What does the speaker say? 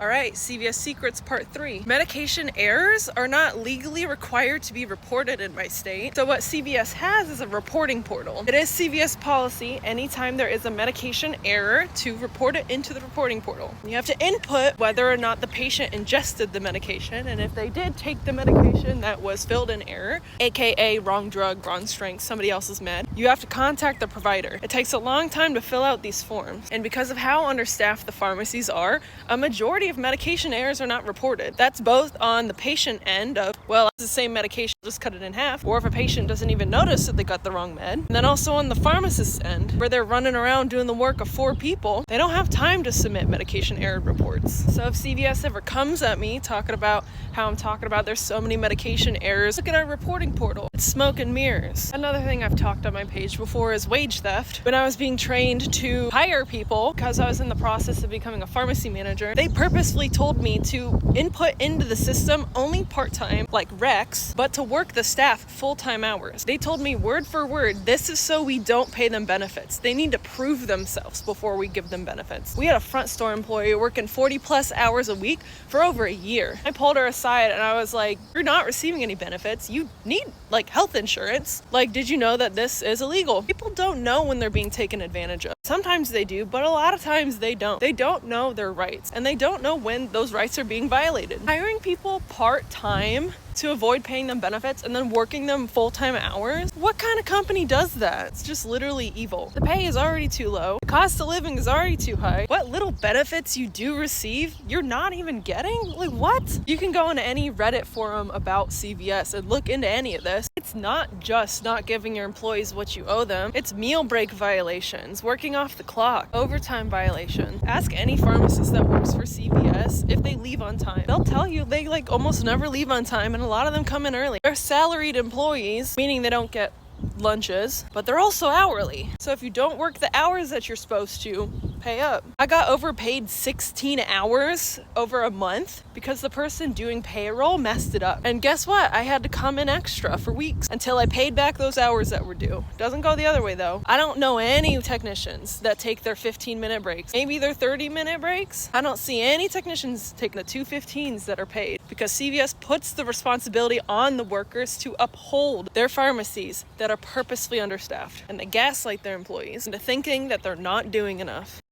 All right, CVS Secrets Part 3. Medication errors are not legally required to be reported in my state. So what CVS has is a reporting portal. It is CVS policy anytime there is a medication error to report it into the reporting portal. You have to input whether or not the patient ingested the medication, and if they did take the medication that was filled in error, aka wrong drug, wrong strength, somebody else's med, you have to contact the provider. It takes a long time to fill out these forms, and because of how understaffed the pharmacies are, a majority of medication errors are not reported. That's both on the patient end of, well, it's the same medication, just cut it in half, or if a patient doesn't even notice that they got the wrong med. And then also on the pharmacist's end, where they're running around doing the work of 4 people, they don't have time to submit medication error reports. So if CVS ever comes at me talking about how I'm talking about there's so many medication errors, look at our reporting portal. It's smoke and mirrors. Another thing I've talked on my page before is wage theft. When I was being trained to hire people, because I was in the process of becoming a pharmacy manager, they purposefully told me to input into the system only part-time, like recs, but to work the staff full-time hours. They told me word for word, this is so we don't pay them benefits. They need to prove themselves before we give them benefits. We had a front store employee working 40 plus hours a week for over a year. I pulled her aside and I was like, you're not receiving any benefits. You need health insurance. Did you know that this is illegal? People don't know when they're being taken advantage of. Sometimes they do, but a lot of times they don't. They don't know their rights, and they don't know when those rights are being violated. Hiring people part-time to avoid paying them benefits and then working them full-time hours? What kind of company does that? It's just literally evil. The pay is already too low. The cost of living is already too high. What little benefits you do receive, you're not even getting? What? You can go into any Reddit forum about CVS and look into any of this. It's not just not giving your employees what you owe them. It's meal break violations, working off the clock, overtime violations. Ask any pharmacist that works for CVS if they leave on time. They'll tell you they almost never leave on time, and a lot of them come in early. They're salaried employees, meaning they don't get lunches, but they're also hourly. So if you don't work the hours that you're supposed to, pay up. I got overpaid 16 hours over a month because the person doing payroll messed it up. And guess what? I had to come in extra for weeks until I paid back those hours that were due. Doesn't go the other way though. I don't know any technicians that take their 15-minute breaks. Maybe their 30-minute breaks. I don't see any technicians taking the 2:15s that are paid because CVS puts the responsibility on the workers to uphold their pharmacies that are purposefully understaffed, and they gaslight their employees into thinking that they're not doing enough.